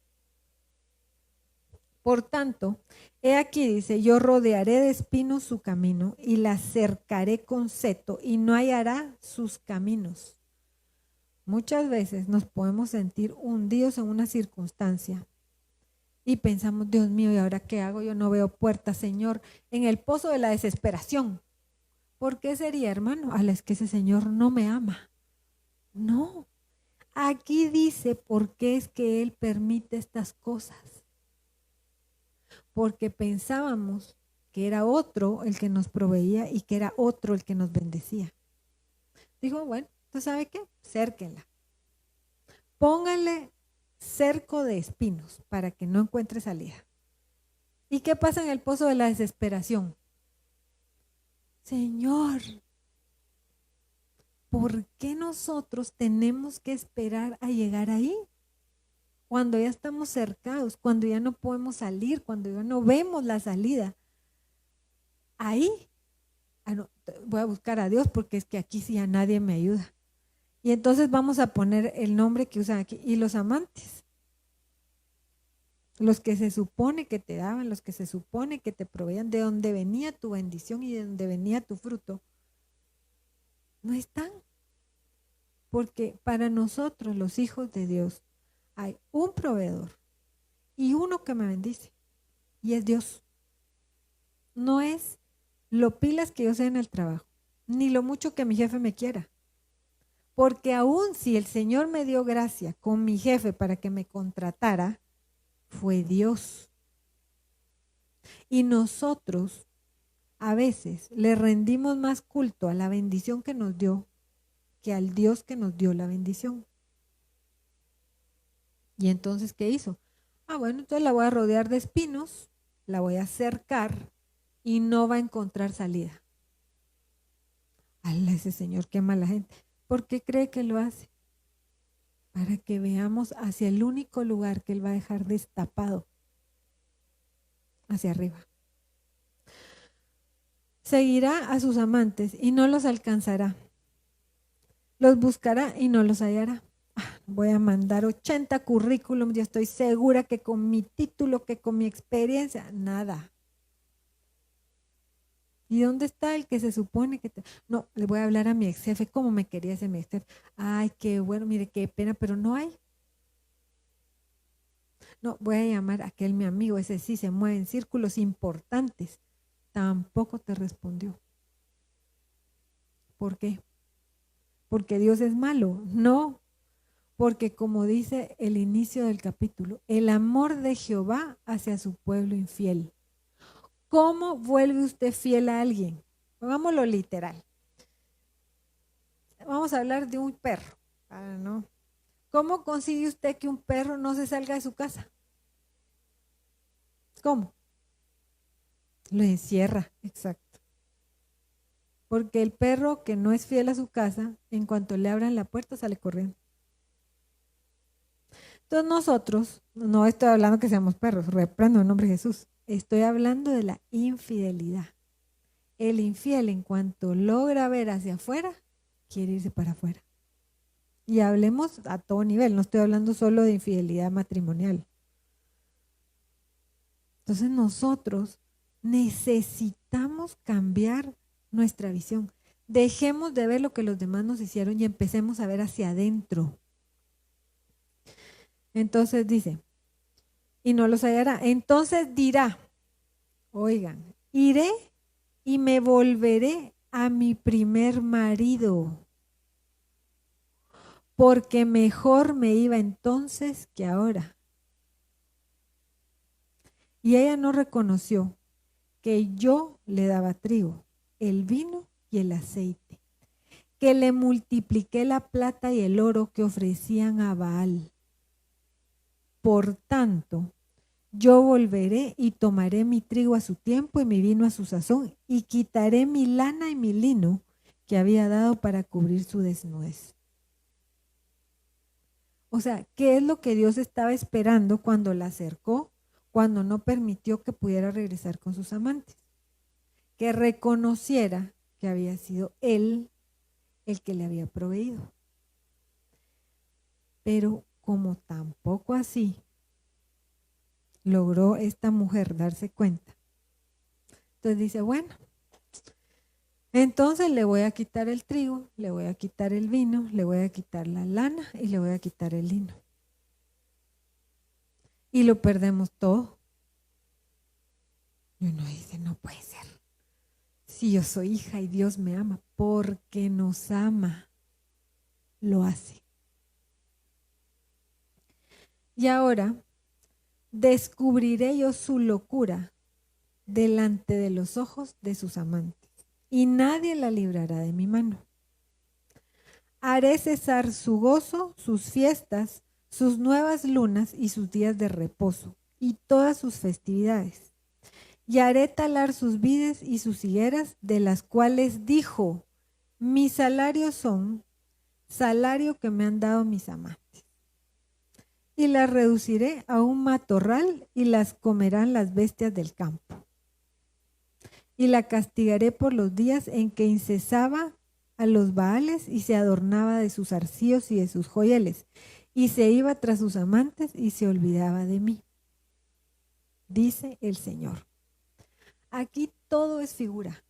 Por tanto, he aquí dice, yo rodearé de espinos su camino y la cercaré con seto y no hallará sus caminos. Muchas veces nos podemos sentir hundidos en una circunstancia y pensamos, Dios mío, ¿y ahora qué hago? Yo no veo puerta, Señor, en el pozo de la desesperación. ¿Por qué sería, hermano? Es que ese Señor no me ama. No. Aquí dice por qué es que Él permite estas cosas. Porque pensábamos que era otro el que nos proveía y que era otro el que nos bendecía. Dijo, bueno, ¿tú sabes qué? Cérquenla. Pónganle cerco de espinos para que no encuentre salida. ¿Y qué pasa en el pozo de la desesperación? Señor, ¿por qué nosotros tenemos que esperar a llegar ahí? Cuando ya estamos cercados, cuando ya no podemos salir, cuando ya no vemos la salida. Ahí, no, voy a buscar a Dios porque es que aquí sí a nadie me ayuda. Y entonces vamos a poner el nombre que usan aquí. Y los amantes. Los que se supone que te daban, los que se supone que te proveían, de donde venía tu bendición y de donde venía tu fruto, no están. Porque para nosotros, los hijos de Dios, hay un proveedor y uno que me bendice. Y es Dios. No es lo pilas que yo sé en el trabajo, ni lo mucho que mi jefe me quiera. Porque aún si el Señor me dio gracia con mi jefe para que me contratara, fue Dios. Y nosotros a veces le rendimos más culto a la bendición que nos dio que al Dios que nos dio la bendición. Y entonces, ¿qué hizo? Bueno, entonces la voy a rodear de espinos, la voy a cercar y no va a encontrar salida. Ese Señor, qué mala gente. ¿Por qué cree que lo hace? Para que veamos hacia el único lugar que Él va a dejar destapado, hacia arriba. Seguirá a sus amantes y no los alcanzará. Los buscará y no los hallará. Voy a mandar 80 currículums, yo estoy segura que con mi título, que con mi experiencia, nada. ¿Y dónde está el que se supone que No, le voy a hablar a mi ex jefe, ¿cómo me quería ese mi ex jefe? Ay, qué bueno, mire, qué pena, pero no hay. No, voy a llamar a aquel mi amigo, ese sí se mueve en círculos importantes. Tampoco te respondió. ¿Por qué? ¿Porque Dios es malo? No, porque como dice el inicio del capítulo, el amor de Jehová hacia su pueblo infiel. ¿Cómo vuelve usted fiel a alguien? Pongámoslo literal. Vamos a hablar de un perro. ¿No? ¿Cómo consigue usted que un perro no se salga de su casa? ¿Cómo? Lo encierra, exacto. Porque el perro que no es fiel a su casa, en cuanto le abran la puerta, sale corriendo. Entonces nosotros, no estoy hablando que seamos perros, reprendo en nombre de Jesús. Estoy hablando de la infidelidad. El infiel, en cuanto logra ver hacia afuera, quiere irse para afuera. Y hablemos a todo nivel, no estoy hablando solo de infidelidad matrimonial. Entonces nosotros necesitamos cambiar nuestra visión. Dejemos de ver lo que los demás nos hicieron y empecemos a ver hacia adentro. Entonces dice, y no los hallará. Entonces dirá, oigan, iré y me volveré a mi primer marido, porque mejor me iba entonces que ahora. Y ella no reconoció que yo le daba trigo, el vino y el aceite, que le multipliqué la plata y el oro que ofrecían a Baal. Por tanto, yo volveré y tomaré mi trigo a su tiempo y mi vino a su sazón, y quitaré mi lana y mi lino que había dado para cubrir su desnudez. O sea, ¿qué es lo que Dios estaba esperando cuando la acercó, cuando no permitió que pudiera regresar con sus amantes? Que reconociera que había sido él el que le había proveído. Pero como tampoco así logró esta mujer darse cuenta, entonces dice, bueno, entonces le voy a quitar el trigo, le voy a quitar el vino, le voy a quitar la lana y le voy a quitar el lino. Y lo perdemos todo. Y uno dice, no puede ser. Si yo soy hija y Dios me ama, porque nos ama, lo hace. Y ahora descubriré yo su locura delante de los ojos de sus amantes, y nadie la librará de mi mano. Haré cesar su gozo, sus fiestas, sus nuevas lunas y sus días de reposo, y todas sus festividades. Y haré talar sus vides y sus higueras, de las cuales dijo, mis salarios son salario que me han dado mis amantes. Y las reduciré a un matorral y las comerán las bestias del campo. Y la castigaré por los días en que incesaba a los Baales y se adornaba de sus arcillos y de sus joyeles, y se iba tras sus amantes y se olvidaba de mí, dice el Señor. Aquí todo es figura.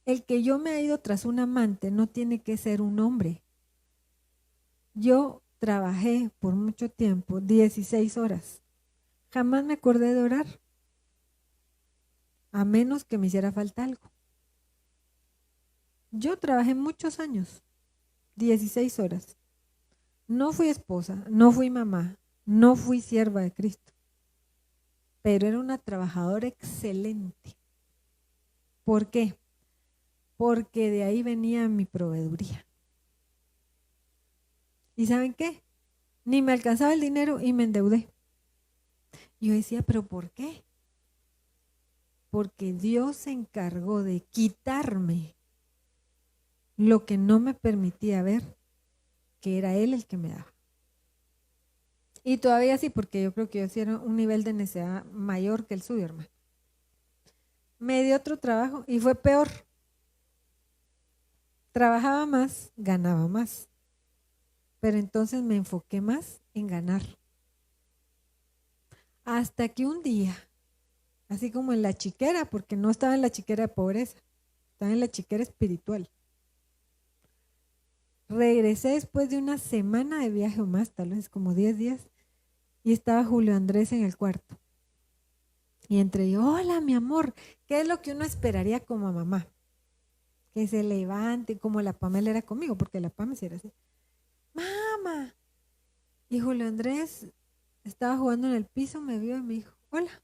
El que yo me ha ido tras un amante no tiene que ser un hombre. Yo trabajé por mucho tiempo, 16 horas. Jamás me acordé de orar, a menos que me hiciera falta algo. Yo trabajé muchos años, 16 horas. No fui esposa, no fui mamá, no fui sierva de Cristo, pero era una trabajadora excelente. ¿Por qué? Porque de ahí venía mi proveeduría. ¿Y saben qué? Ni me alcanzaba el dinero y me endeudé. Yo decía, ¿pero por qué? Porque Dios se encargó de quitarme lo que no me permitía ver, que era Él el que me daba. Y todavía sí, porque yo creo que yo sí era un nivel de necesidad mayor que el suyo, hermano. Me dio otro trabajo y fue peor. Trabajaba más, ganaba más. Pero entonces me enfoqué más en ganar. Hasta que un día, así como en la chiquera, porque no estaba en la chiquera de pobreza, estaba en la chiquera espiritual. Regresé después de una semana de viaje o más, tal vez como 10 días, y estaba Julio Andrés en el cuarto. Y entre yo, hola mi amor, ¿qué es lo que uno esperaría como mamá? Que se levante, como la Pamela era conmigo, porque la Pamela sí era así. Mamá. Y Julio Andrés estaba jugando en el piso, me vio y me dijo, hola.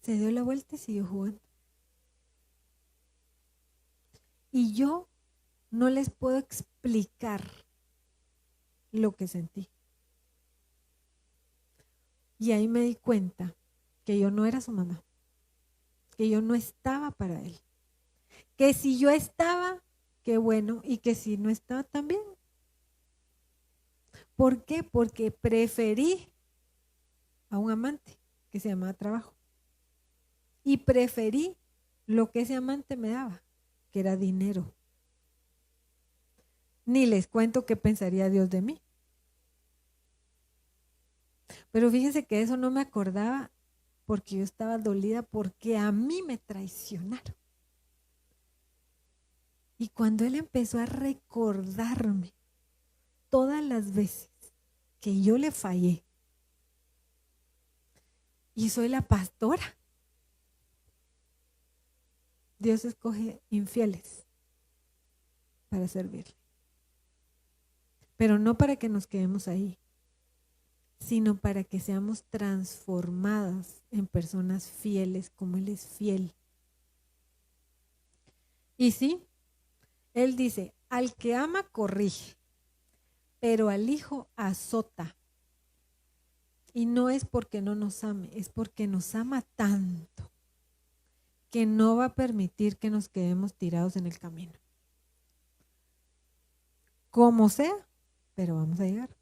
Se dio la vuelta y siguió jugando. Y yo no les puedo explicar lo que sentí. Y ahí me di cuenta que yo no era su mamá, que yo no estaba para él, que si yo estaba, qué bueno, y que si no estaba, también. ¿Por qué? Porque preferí a un amante que se llamaba trabajo. Y preferí lo que ese amante me daba, que era dinero. Ni les cuento qué pensaría Dios de mí. Pero fíjense que eso no me acordaba porque yo estaba dolida porque a mí me traicionaron. Y cuando él empezó a recordarme todas las veces que yo le fallé, y soy la pastora, Dios escoge infieles para servirle. Pero no para que nos quedemos ahí, sino para que seamos transformadas en personas fieles como Él es fiel. Y sí, Él dice, al que ama corrige, pero al hijo azota. Y no es porque no nos ame, es porque nos ama tanto que no va a permitir que nos quedemos tirados en el camino. Como sea, pero vamos a llegar.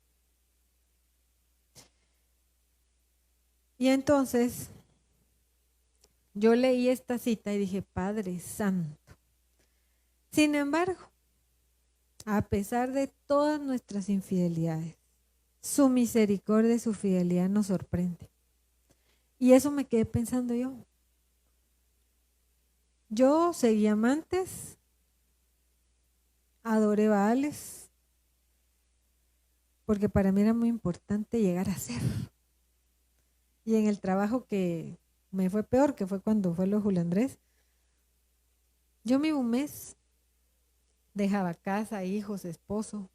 Y entonces yo leí esta cita y dije, Padre Santo, Sin embargo, a pesar de todas nuestras infidelidades, su misericordia y su fidelidad nos sorprende. Y eso me quedé pensando yo. Yo seguí amantes, adoré Baales, porque para mí era muy importante llegar a ser. Y en el trabajo que me fue peor, que fue cuando fue lo de Julio Andrés, yo me iba un mes, dejaba casa, hijos, esposo,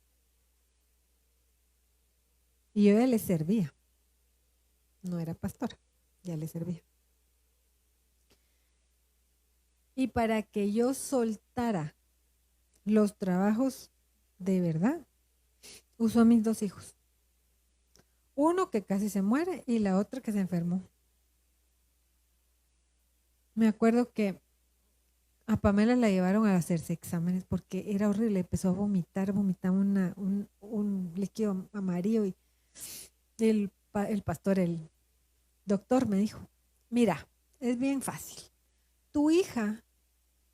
y yo ya le servía. No era pastora, ya le servía. Y para que yo soltara los trabajos de verdad, usó a mis 2 hijos. Uno que casi se muere y la otra que se enfermó. Me acuerdo que a Pamela la llevaron a hacerse exámenes porque era horrible. Empezó a vomitar, vomitaba un líquido amarillo y el pastor, el doctor me dijo, mira, es bien fácil. Tu hija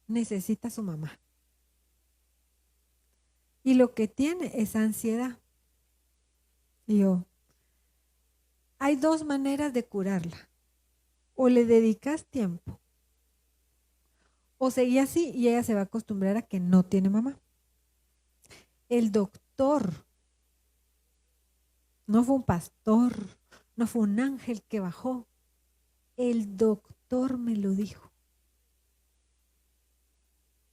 necesita a su mamá. Y lo que tiene es ansiedad. Y yo, hay 2 maneras de curarla. O le dedicas tiempo, o seguí así y ella se va a acostumbrar a que no tiene mamá. El doctor, no fue un pastor, no fue un ángel que bajó. El doctor me lo dijo.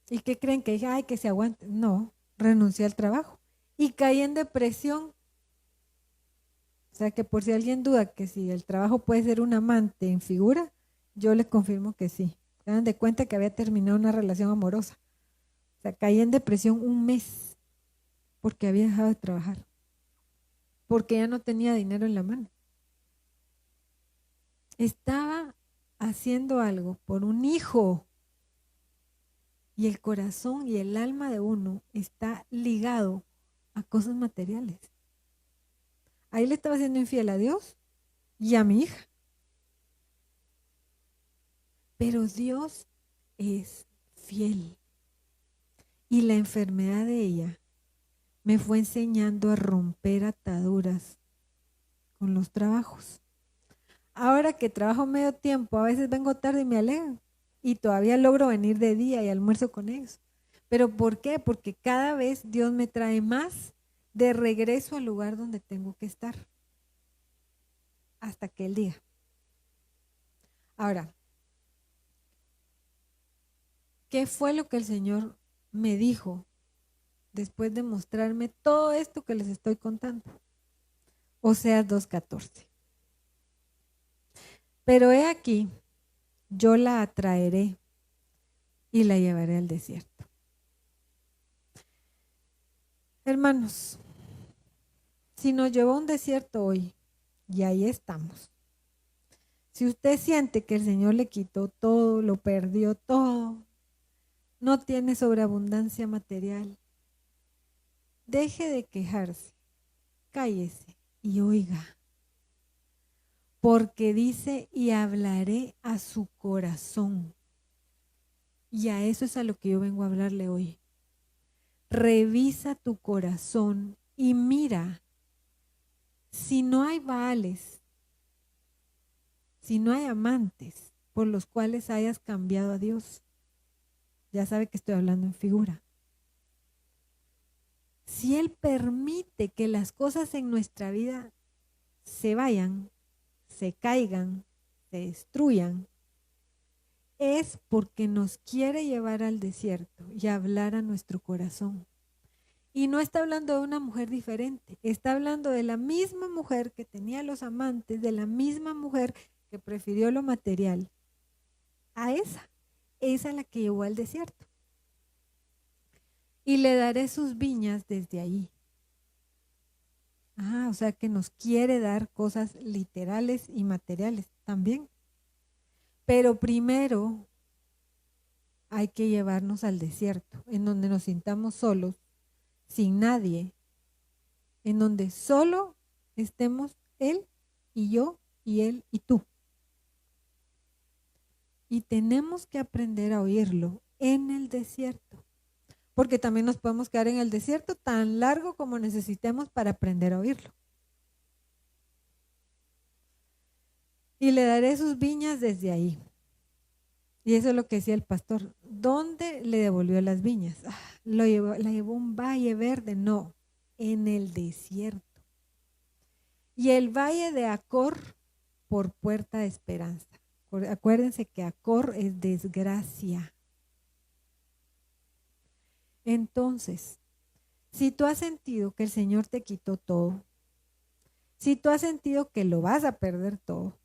¿Y qué creen? Que dije, ay, que se aguante. No, renuncié al trabajo y caí en depresión. O sea que por si alguien duda que si el trabajo puede ser un amante en figura, yo le confirmo que sí. Se dan de cuenta que había terminado una relación amorosa. O sea, caí en depresión un mes porque había dejado de trabajar. Porque ya no tenía dinero en la mano. Estaba haciendo algo por un hijo. Y el corazón y el alma de uno está ligado a cosas materiales. Ahí le estaba siendo infiel a Dios y a mi hija. Pero Dios es fiel. Y la enfermedad de ella me fue enseñando a romper ataduras con los trabajos. Ahora que trabajo medio tiempo, a veces vengo tarde y me alegro. Y todavía logro venir de día y almuerzo con ellos. ¿Pero por qué? Porque cada vez Dios me trae más de regreso al lugar donde tengo que estar. Hasta que Él diga. Ahora, ¿qué fue lo que el Señor me dijo después de mostrarme todo esto que les estoy contando? Oseas 2:14. Pero he aquí, yo la atraeré y la llevaré al desierto. Hermanos, si nos llevó a un desierto hoy, y ahí estamos. Si usted siente que el Señor le quitó todo, lo perdió todo, no tiene sobreabundancia material, deje de quejarse, cállese y oiga. Porque dice, y hablaré a su corazón. Y a eso es a lo que yo vengo a hablarle hoy. Revisa tu corazón y mira si no hay Baales, si no hay amantes por los cuales hayas cambiado a Dios. Ya sabe que estoy hablando en figura. Si Él permite que las cosas en nuestra vida se vayan, se caigan, se destruyan, es porque nos quiere llevar al desierto y hablar a nuestro corazón. Y no está hablando de una mujer diferente, está hablando de la misma mujer que tenía los amantes, de la misma mujer que prefirió lo material. A esa la que llevó al desierto. Y le daré sus viñas desde ahí. O sea que nos quiere dar cosas literales y materiales también. Pero primero hay que llevarnos al desierto, en donde nos sintamos solos, sin nadie, en donde solo estemos Él y yo y Él y tú. Y tenemos que aprender a oírlo en el desierto, porque también nos podemos quedar en el desierto tan largo como necesitemos para aprender a oírlo. Y le daré sus viñas desde ahí. Y eso es lo que decía el pastor. ¿Dónde le devolvió las viñas? La llevó a un valle verde. No, en el desierto. Y el valle de Acor por puerta de esperanza. Acuérdense que Acor es desgracia. Entonces, si tú has sentido que el Señor te quitó todo, si tú has sentido que lo vas a perder todo,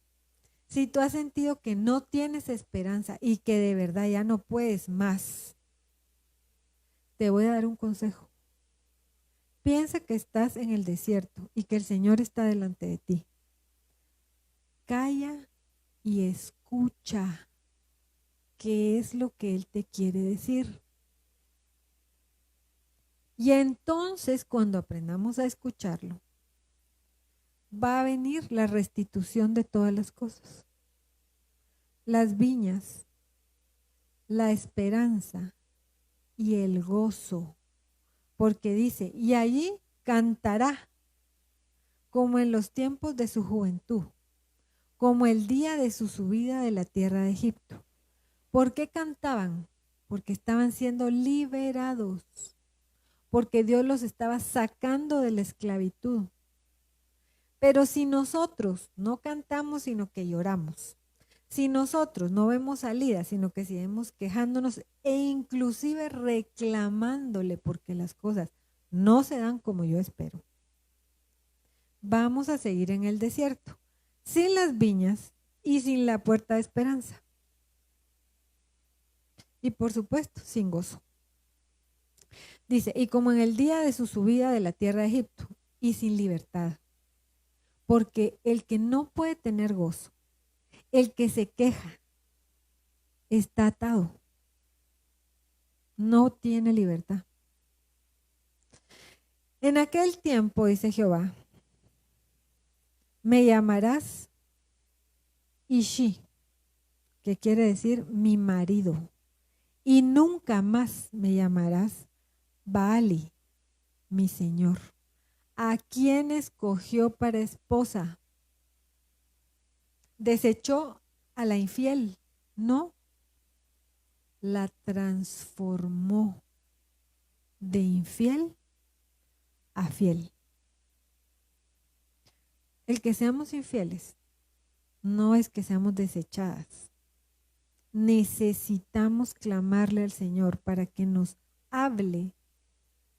si tú has sentido que no tienes esperanza y que de verdad ya no puedes más, te voy a dar un consejo. Piensa que estás en el desierto y que el Señor está delante de ti. Calla y escucha qué es lo que Él te quiere decir. Y entonces, cuando aprendamos a escucharlo, va a venir la restitución de todas las cosas. Las viñas, la esperanza y el gozo. Porque dice, y allí cantará como en los tiempos de su juventud, como el día de su subida de la tierra de Egipto. ¿Por qué cantaban? Porque estaban siendo liberados, porque Dios los estaba sacando de la esclavitud. Pero si nosotros no cantamos, sino que lloramos, si nosotros no vemos salida, sino que seguimos quejándonos e inclusive reclamándole porque las cosas no se dan como yo espero, vamos a seguir en el desierto, sin las viñas y sin la puerta de esperanza. Y por supuesto, sin gozo. Dice, y como en el día de su subida de la tierra de Egipto, y sin libertad. Porque el que no puede tener gozo, el que se queja, está atado. No tiene libertad. En aquel tiempo, dice Jehová, me llamarás Ishi, que quiere decir mi marido, y nunca más me llamarás Baali, mi señor. ¿A quién escogió para esposa? ¿Desechó a la infiel? No, la transformó de infiel a fiel. El que seamos infieles no es que seamos desechadas. Necesitamos clamarle al Señor para que nos hable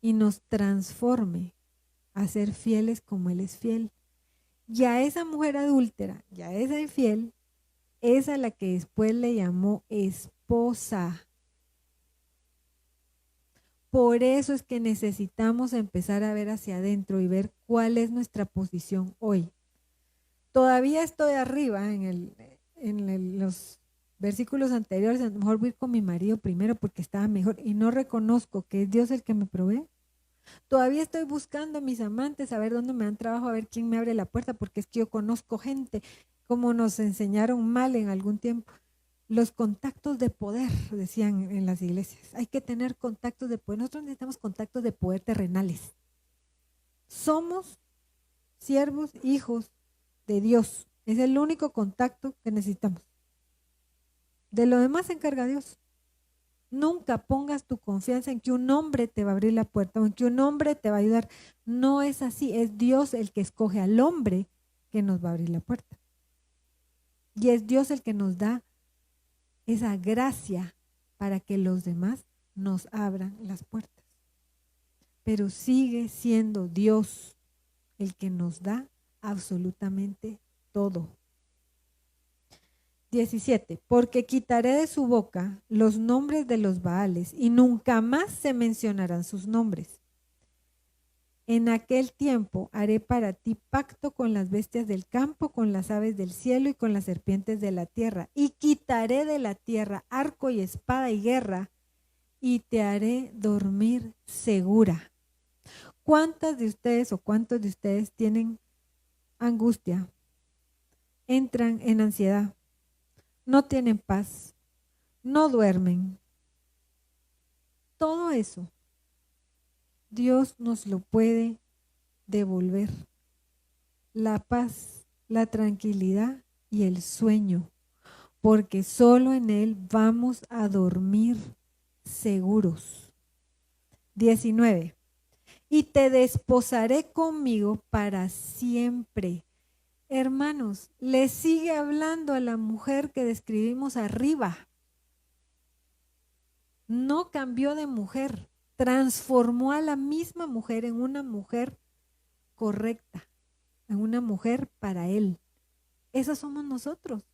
y nos transforme a ser fieles como Él es fiel. Y a esa mujer adúltera, y a esa infiel, es a la que después le llamó esposa. Por eso es que necesitamos empezar a ver hacia adentro y ver cuál es nuestra posición hoy. Todavía estoy arriba en los versículos anteriores, a lo mejor voy con mi marido primero porque estaba mejor y no reconozco que es Dios el que me provee. Todavía estoy buscando a mis amantes, a ver dónde me dan trabajo, a ver quién me abre la puerta, porque es que yo conozco gente, como nos enseñaron mal en algún tiempo. Los contactos de poder, decían en las iglesias. Hay que tener contactos de poder. Nosotros necesitamos contactos de poder terrenales. Somos siervos, hijos de Dios. Es el único contacto que necesitamos. De lo demás se encarga Dios. Nunca pongas tu confianza en que un hombre te va a abrir la puerta o en que un hombre te va a ayudar. No es así. Es Dios el que escoge al hombre que nos va a abrir la puerta. Y es Dios el que nos da esa gracia para que los demás nos abran las puertas. Pero sigue siendo Dios el que nos da absolutamente todo. 17. Porque quitaré de su boca los nombres de los Baales y nunca más se mencionarán sus nombres. En aquel tiempo haré para ti pacto con las bestias del campo, con las aves del cielo y con las serpientes de la tierra. Y quitaré de la tierra arco y espada y guerra y te haré dormir segura. ¿Cuántas de ustedes o cuántos de ustedes tienen angustia? Entran en ansiedad. No tienen paz, no duermen. Todo eso Dios nos lo puede devolver. La paz, la tranquilidad y el sueño, porque solo en Él vamos a dormir seguros. 19. Y te desposaré conmigo para siempre. Hermanos, le sigue hablando a la mujer que describimos arriba. No cambió de mujer, transformó a la misma mujer en una mujer correcta, en una mujer para Él. Esas somos nosotros.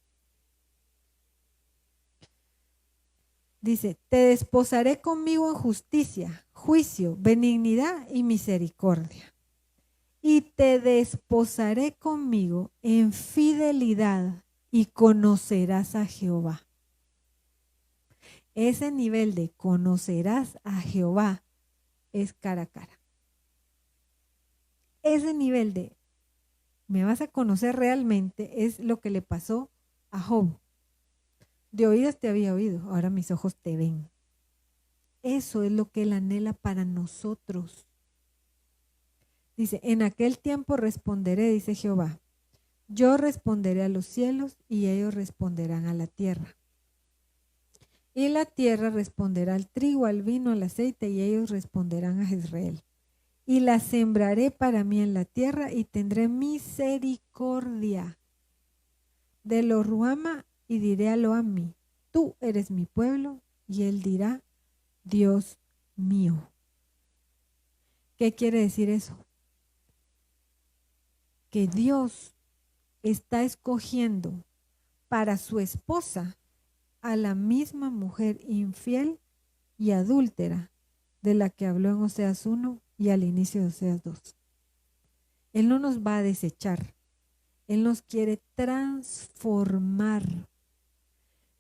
Dice, te desposaré conmigo en justicia, juicio, benignidad y misericordia. Y te desposaré conmigo en fidelidad y conocerás a Jehová. Ese nivel de conocerás a Jehová es cara a cara. Ese nivel de me vas a conocer realmente es lo que le pasó a Job. De oídas te había oído, ahora mis ojos te ven. Eso es lo que Él anhela para nosotros. Dice, en aquel tiempo responderé, dice Jehová. Yo responderé a los cielos y ellos responderán a la tierra. Y la tierra responderá al trigo, al vino, al aceite y ellos responderán a Israel. Y la sembraré para mí en la tierra y tendré misericordia de lo Ruama y diré a lo Ami, tú eres mi pueblo, y él dirá, Dios mío. ¿Qué quiere decir eso? Que Dios está escogiendo para su esposa a la misma mujer infiel y adúltera de la que habló en Oseas 1 y al inicio de Oseas 2. Él no nos va a desechar, Él nos quiere transformar,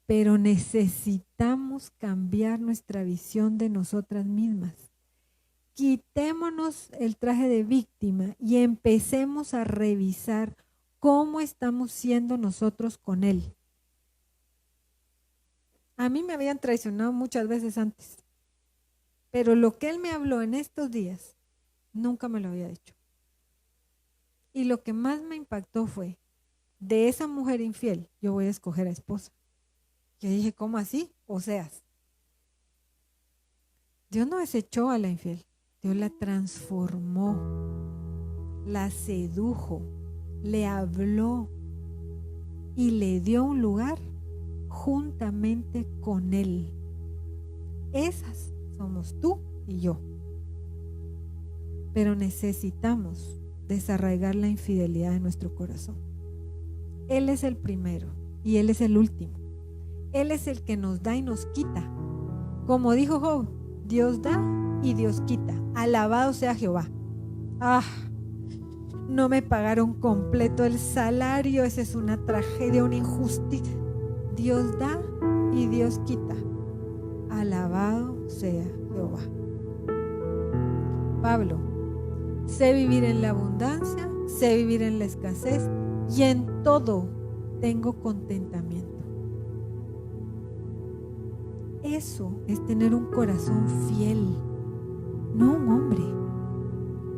pero necesitamos cambiar nuestra visión de nosotras mismas. Quitémonos el traje de víctima y empecemos a revisar cómo estamos siendo nosotros con Él. A mí me habían traicionado muchas veces antes, pero lo que Él me habló en estos días, nunca me lo había dicho. Y lo que más me impactó fue, de esa mujer infiel, yo voy a escoger a esposa. Yo dije, ¿cómo así? Oseas. Dios no desechó a la infiel, Dios la transformó, la sedujo, le habló y le dio un lugar juntamente con Él. Esas somos tú y yo. Pero necesitamos desarraigar la infidelidad de nuestro corazón. Él es el primero y Él es el último. Él es el que nos da y nos quita. Como dijo Job, Dios da y Dios quita. Alabado sea Jehová. No me pagaron completo el salario. Esa es una tragedia, una injusticia. Dios da y Dios quita. Alabado sea Jehová. Pablo, sé vivir en la abundancia, sé vivir en la escasez y en todo tengo contentamiento. Eso es tener un corazón fiel, no un hombre,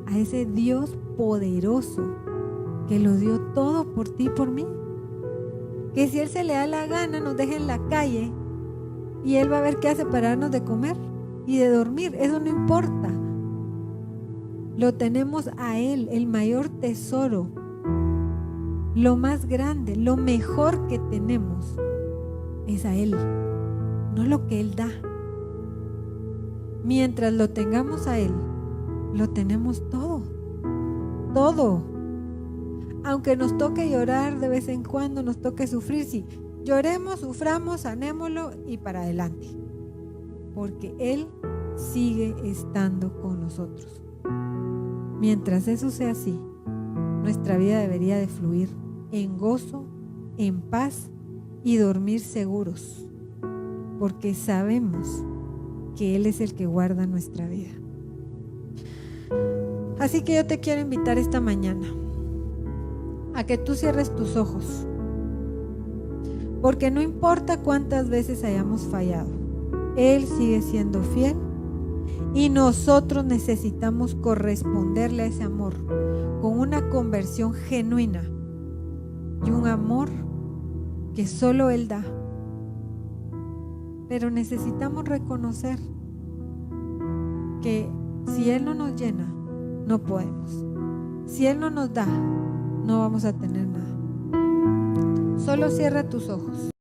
a ese Dios poderoso que lo dio todo por ti y por mí. Que si Él se le da la gana nos deje en la calle y Él va a ver qué hace para darnos de comer y de dormir, eso no importa. Lo tenemos a Él, el mayor tesoro, lo más grande, lo mejor que tenemos es a Él, no lo que Él da. Mientras lo tengamos a Él, lo tenemos todo, todo. Aunque nos toque llorar de vez en cuando, nos toque sufrir, sí, lloremos, suframos, sanémoslo y para adelante, porque Él sigue estando con nosotros. Mientras eso sea así, nuestra vida debería de fluir en gozo, en paz y dormir seguros, porque sabemos que Él es el que guarda nuestra vida. Así que yo te quiero invitar esta mañana a que tú cierres tus ojos, porque no importa cuántas veces hayamos fallado, Él sigue siendo fiel Y nosotros necesitamos corresponderle a ese amor con una conversión genuina y un amor que solo Él da. Pero necesitamos reconocer que si Él no nos llena, no podemos. Si Él no nos da, no vamos a tener nada. Solo cierra tus ojos.